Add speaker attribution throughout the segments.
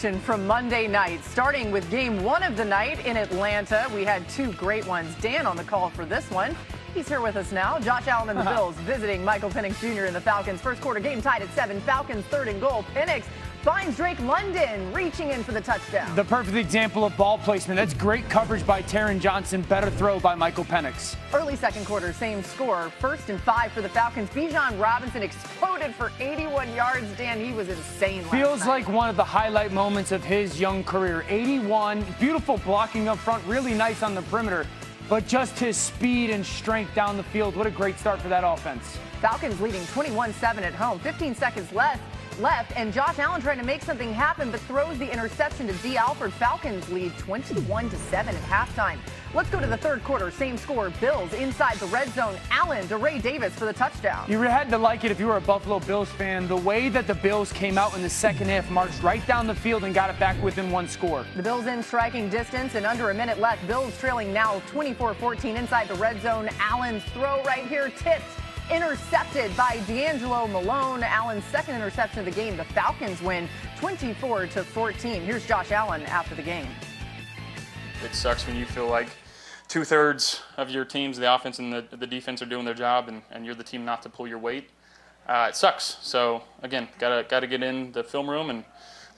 Speaker 1: action from Monday night, starting with game one of the night in Atlanta. We had two great ones. Dan on the call for this one. He's here with us now. Josh Allen and the Bills visiting Michael Penix Jr. and the Falcons. First quarter game tied at 7. Falcons third and goal. Penix finds Drake London reaching in for the touchdown.
Speaker 2: The perfect example of ball placement. That's great coverage by Taron Johnson. Better throw by Michael Penix.
Speaker 1: Early second quarter, same score. 1st and 5 for the Falcons. Bijan Robinson exploded for 81 yards. Dan, he was insane last
Speaker 2: Feels
Speaker 1: night.
Speaker 2: like one of the highlight moments of his young career. 81, beautiful blocking up front, really nice on the perimeter. But just his speed and strength down the field. What a great start for that offense.
Speaker 1: Falcons leading 21-7 at home. 15 seconds left, and Josh Allen trying to make something happen, but throws the interception to D. Alford. Falcons lead 21-7 at halftime. Let's go to the third quarter. Same score. Bills inside the red zone. Allen to Ray Davis for the touchdown.
Speaker 2: You had to like it if you were a Buffalo Bills fan. The way that the Bills came out in the second half, marched right down the field and got it back within one score.
Speaker 1: The Bills in striking distance and under a minute left. Bills trailing now 24-14 inside the red zone. Allen's throw right here tipped. Intercepted by D'Angelo Malone. Allen's second interception of the game. The Falcons win 24-14. Here's Josh Allen after the game.
Speaker 3: It sucks when you feel like 2/3 of your teams, the offense and the defense, are doing their job, and you're the team not to pull your weight. It sucks. So again, gotta get in the film room and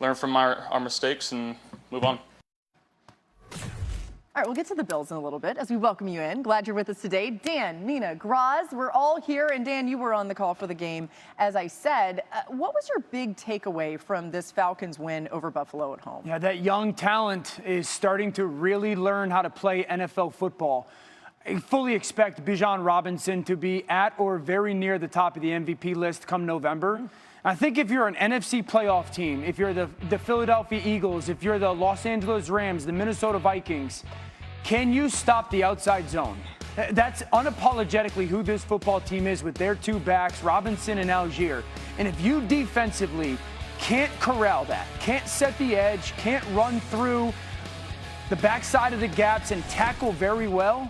Speaker 3: learn from our mistakes and move on.
Speaker 1: All right, we'll get to the Bills in a little bit as we welcome you in. Glad you're with us today. Dan, Nina, Graz, we're all here. And Dan, you were on the call for the game. As I said, what was your big takeaway from this Falcons win over Buffalo at home?
Speaker 2: Yeah, that young talent is starting to really learn how to play NFL football. I fully expect Bijan Robinson to be at or very near the top of the MVP list come November. I think if you're an NFC playoff team, if you're the Philadelphia Eagles, if you're the Los Angeles Rams, the Minnesota Vikings, can you stop the outside zone? That's unapologetically who this football team is with their two backs, Robinson and Algier. And if you defensively can't corral that, can't set the edge, can't run through the backside of the gaps and tackle very well,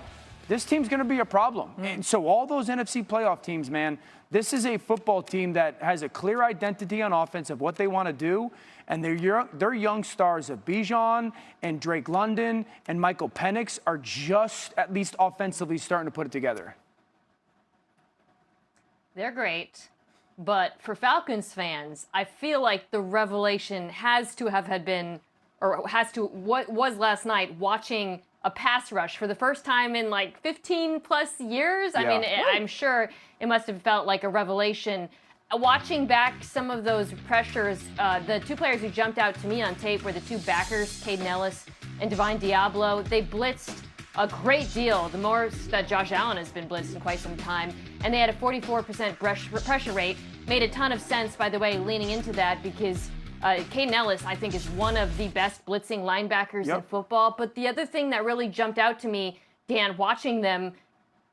Speaker 2: this team's going to be a problem. And so all those NFC playoff teams, man, this is a football team that has a clear identity on offense of what they want to do. And their young stars of Bijan and Drake London and Michael Penix are just, at least offensively, starting to put it together.
Speaker 4: They're great. But for Falcons fans, I feel like the revelation has to have had been, or what was last night, watching a pass rush for the first time in like 15 plus years. I mean, I'm sure it must have felt like a revelation. Watching back some of those pressures, the two players who jumped out to me on tape were the two backers, Caden Ellis and Divine Diablo. They blitzed a great deal, the most that Josh Allen has been blitzed in quite some time. And they had a 44% pressure rate. Made a ton of sense, by the way, leaning into that, because Caden Ellis, I think, is one of the best blitzing linebackers in football. But the other thing that really jumped out to me, Dan, watching them,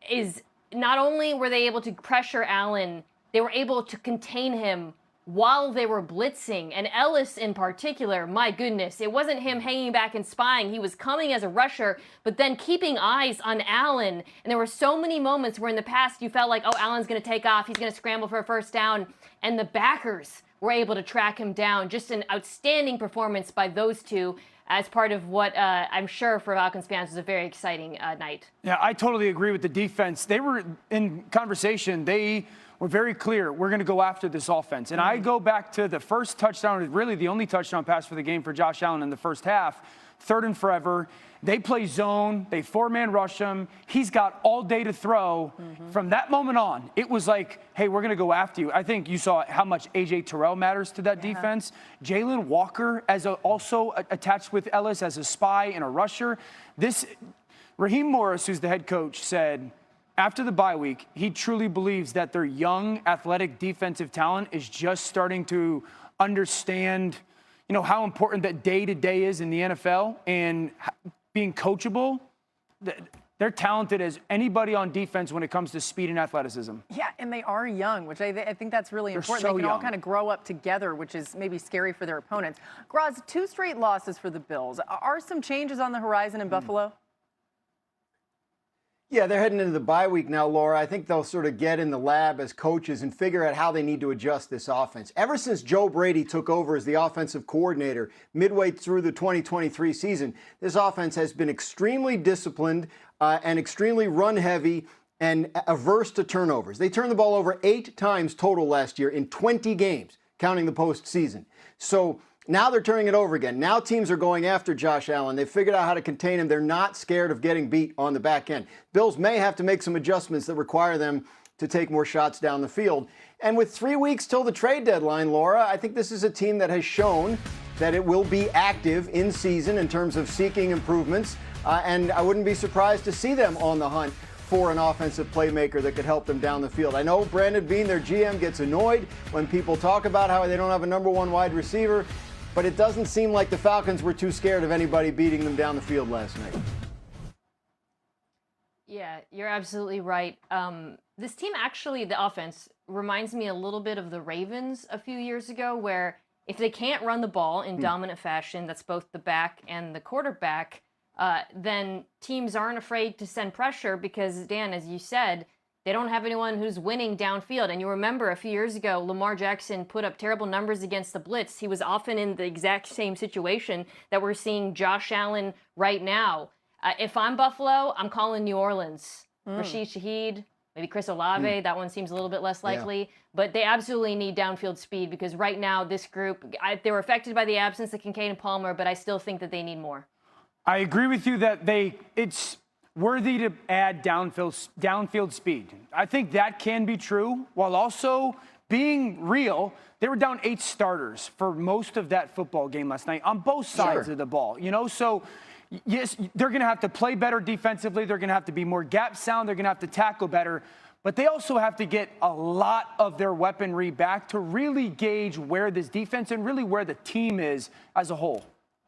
Speaker 4: is not only were they able to pressure Allen, they were able to contain him while they were blitzing. And Ellis in particular, my goodness, it wasn't him hanging back and spying. He was coming as a rusher, but then keeping eyes on Allen. And there were so many moments where in the past you felt like, oh, Allen's going to take off. He's going to scramble for a first down. And the backers were able to track him down. Just an outstanding performance by those two as part of what I'm sure for Falcons fans was a very exciting night.
Speaker 2: Yeah, I totally agree with the defense. They were in conversation. They were very clear, we're going to go after this offense. And I go back to the first touchdown, really the only touchdown pass for the game for Josh Allen in the first half, 3rd and forever. They play zone. They 4-man rush him. He's got all day to throw. From that moment on, it was like, hey, we're going to go after you. I think you saw how much A.J. Terrell matters to that defense. Jalen Walker also attached with Ellis as a spy and a rusher. Raheem Morris, who's the head coach, said after the bye week, he truly believes that their young, athletic defensive talent is just starting to understand, how important that day-to-day is in the NFL and being coachable. They're talented as anybody on defense when it comes to speed and athleticism.
Speaker 1: Yeah, and they are young, which I think that's really important.
Speaker 2: So
Speaker 1: they can all
Speaker 2: young.
Speaker 1: kind of grow up together, which is maybe scary for their opponents. Graz, 2 straight losses for the Bills. Are some changes on the horizon in Buffalo?
Speaker 5: Yeah, they're heading into the bye week now, Laura. I think they'll sort of get in the lab as coaches and figure out how they need to adjust this offense. Ever since Joe Brady took over as the offensive coordinator midway through the 2023 season, this offense has been extremely disciplined and extremely run-heavy and averse to turnovers. They turned the ball over 8 times total last year in 20 games, counting the postseason. So now they're turning it over again. Now teams are going after Josh Allen. They've figured out how to contain him. They're not scared of getting beat on the back end. Bills may have to make some adjustments that require them to take more shots down the field. And with 3 weeks till the trade deadline, Laura, I think this is a team that has shown that it will be active in season in terms of seeking improvements. And I wouldn't be surprised to see them on the hunt for an offensive playmaker that could help them down the field. I know Brandon Beane, their GM, gets annoyed when people talk about how they don't have a number 1 wide receiver. But it doesn't seem like the Falcons were too scared of anybody beating them down the field last night.
Speaker 4: Yeah, you're absolutely right. This team actually, the offense, reminds me a little bit of the Ravens a few years ago, where if they can't run the ball in dominant fashion, that's both the back and the quarterback, then teams aren't afraid to send pressure because, Dan, as you said, they don't have anyone who's winning downfield. And you remember a few years ago, Lamar Jackson put up terrible numbers against the blitz. He was often in the exact same situation that we're seeing Josh Allen right now. If I'm Buffalo, I'm calling New Orleans. Rashid Shaheed, maybe Chris Olave. That one seems a little bit less likely. Yeah. But they absolutely need downfield speed because right now this group, they were affected by the absence of Kincaid and Palmer, but I still think that they need more.
Speaker 2: I agree with you that it's worthy to add downfield speed. I think that can be true, while also being real. They were down 8 starters for most of that football game last night on both sides of the ball. So yes, they're going to have to play better defensively. They're going to have to be more gap sound. They're going to have to tackle better. But they also have to get a lot of their weaponry back to really gauge where this defense and really where the team is as a whole.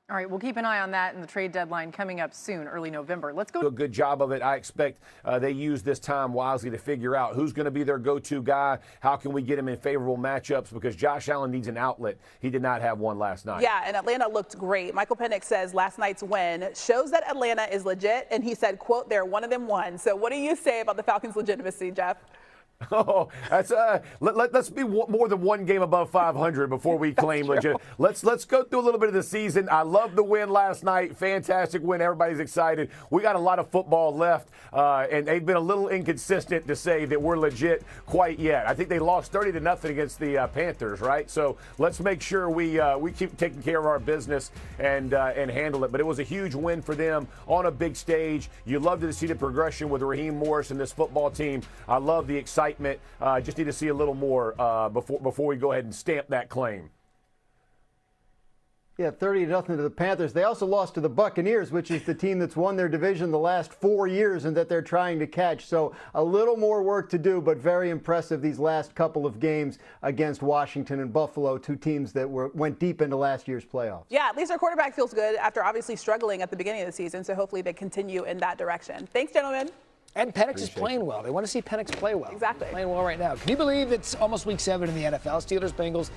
Speaker 1: All right, we'll keep an eye on that in the trade deadline coming up soon, early November. Let's go.
Speaker 6: Do a good job of it. I expect they use this time wisely to figure out who's going to be their go-to guy. How can we get him in favorable matchups? Because Josh Allen needs an outlet. He did not have one last night.
Speaker 7: Yeah, and Atlanta looked great. Michael Penix says last night's win shows that Atlanta is legit, and he said, quote, they're one of them won. So what do you say about the Falcons' legitimacy, Jeff?
Speaker 6: Oh, that's let's be more than one game above 500 before we claim legit. Let's go through a little bit of the season. I love the win last night. Fantastic win. Everybody's excited. We got a lot of football left, and they've been a little inconsistent to say that we're legit quite yet. I think they lost 30-0 against the Panthers, right? So let's make sure we keep taking care of our business and handle it. But it was a huge win for them on a big stage. You love to see the progression with Raheem Morris and this football team. I love the excitement. Just need to see a little more before we go ahead and stamp that claim.
Speaker 5: Yeah, 30-0 to the Panthers. They also lost to the Buccaneers, which is the team that's won their division the last 4 years and that they're trying to catch. So a little more work to do, but very impressive these last couple of games against Washington and Buffalo, 2 teams that went deep into last year's playoffs.
Speaker 7: Yeah, at least our quarterback feels good after obviously struggling at the beginning of the season. So hopefully they continue in that direction. Thanks, gentlemen.
Speaker 8: And Penix is playing well. They want to see Penix play well.
Speaker 7: Exactly.
Speaker 8: Playing well right now. Can you believe it's almost week 7 in the NFL? Steelers-Bengals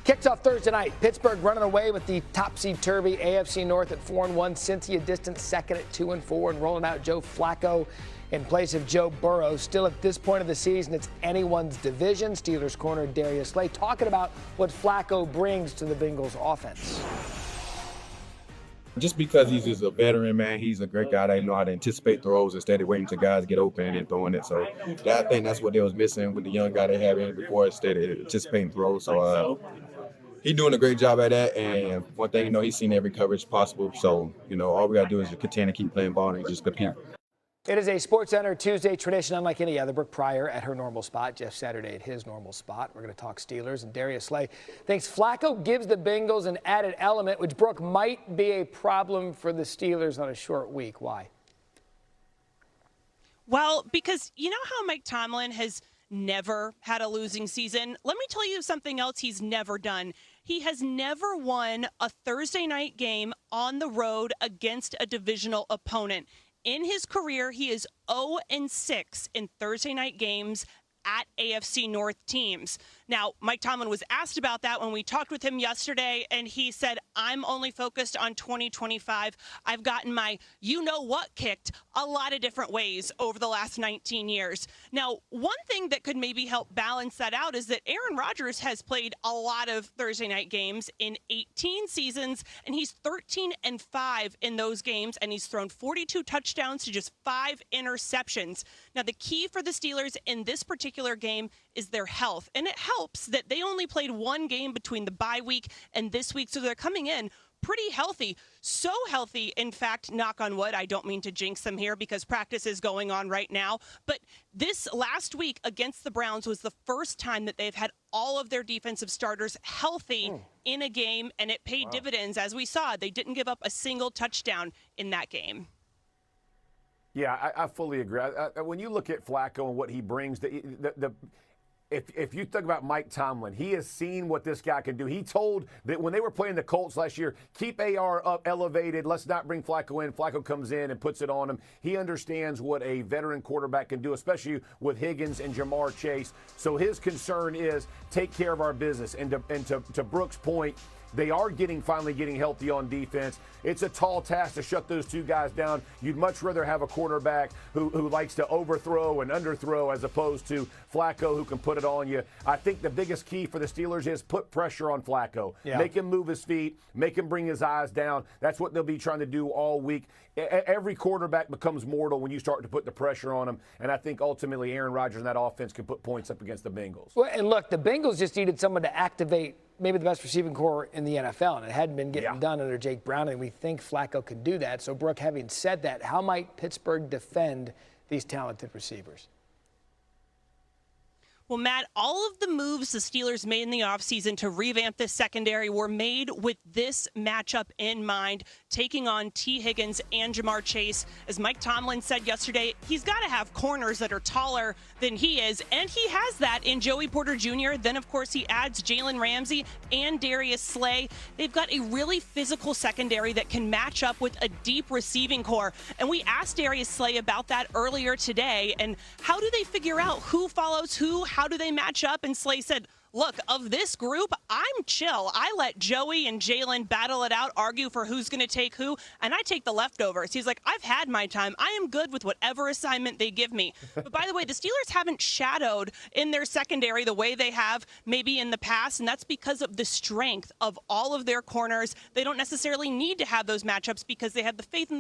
Speaker 8: kicks off Thursday night. Pittsburgh running away with the topsy-turvy AFC North at 4-1. Cincy a distant second at 2-4 and rolling out Joe Flacco in place of Joe Burrow. Still at this point of the season, it's anyone's division. Steelers corner Darius Slay talking about what Flacco brings to the Bengals offense.
Speaker 9: Just because he's just a veteran, man, he's a great guy. They know how to anticipate throws instead of waiting till guys get open and throwing it. So I think that's what they was missing with the young guy they had in before, instead of anticipating throws. So he's doing a great job at that. And one thing, he's seen every coverage possible. So, all we got to do is continue to keep playing ball and just compete.
Speaker 8: It is a SportsCenter Tuesday tradition unlike any other. Brooke Pryor at her normal spot, Jeff Saturday at his normal spot. We're going to talk Steelers, and Darius Slay thinks Flacco gives the Bengals an added element, which, Brooke, might be a problem for the Steelers on a short week. Why?
Speaker 10: Well, because you know how Mike Tomlin has never had a losing season? Let me tell you something else he's never done. He has never won a Thursday night game on the road against a divisional opponent. In his career, he is 0-6 in Thursday night games at AFC North teams. Now, Mike Tomlin was asked about that when we talked with him yesterday, and he said, I'm only focused on 2025. I've gotten my you-know-what kicked a lot of different ways over the last 19 years. Now, one thing that could maybe help balance that out is that Aaron Rodgers has played a lot of Thursday night games in 18 seasons, and he's 13-5 in those games, and he's thrown 42 touchdowns to just 5 interceptions. Now, the key for the Steelers in this particular game is their health, and it helps that they only played one game between the bye week and this week, so they're coming in pretty healthy. So healthy, in fact, knock on wood, I don't mean to jinx them here because practice is going on right now, but this last week against the Browns was the first time that they've had all of their defensive starters healthy in a game, and it paid dividends. As we saw, they didn't give up a single touchdown in that game.
Speaker 6: Yeah, I fully agree. When you look at Flacco and what he brings, if you think about Mike Tomlin, he has seen what this guy can do. He told that when they were playing the Colts last year, keep AR up, elevated. Let's not bring Flacco in. Flacco comes in and puts it on him. He understands what a veteran quarterback can do, especially with Higgins and Jamar Chase. So his concern is take care of our business. And to Brooks' point, they are finally getting healthy on defense. It's a tall task to shut those two guys down. You'd much rather have a quarterback who likes to overthrow and underthrow as opposed to Flacco who can put it on you. I think the biggest key for the Steelers is put pressure on Flacco. Yeah. Make him move his feet. Make him bring his eyes down. That's what they'll be trying to do all week. Every quarterback becomes mortal when you start to put the pressure on them, and I think ultimately Aaron Rodgers and that offense can put points up against the Bengals.
Speaker 8: Well, and look, the Bengals just needed someone to activate maybe the best receiving core in the NFL, and it hadn't been getting done under Jake Browning. We think Flacco could do that. So, Brooke, having said that, how might Pittsburgh defend these talented receivers?
Speaker 10: Well, Matt, all of the moves the Steelers made in the offseason to revamp this secondary were made with this matchup in mind, taking on T. Higgins and Jamar Chase. As Mike Tomlin said yesterday, he's got to have corners that are taller than he is, and he has that in Joey Porter Jr. Then, of course, he adds Jalen Ramsey and Darius Slay. They've got a really physical secondary that can match up with a deep receiving core. And we asked Darius Slay about that earlier today, and how do they figure out who follows who? How do they match up? And Slay said, look, of this group, I'm chill. I let Joey and Jalen battle it out, argue for who's going to take who, and I take the leftovers. He's like, I've had my time. I am good with whatever assignment they give me. But by the way, the Steelers haven't shadowed in their secondary the way they have maybe in the past, and that's because of the strength of all of their corners. They don't necessarily need to have those matchups because they have the faith in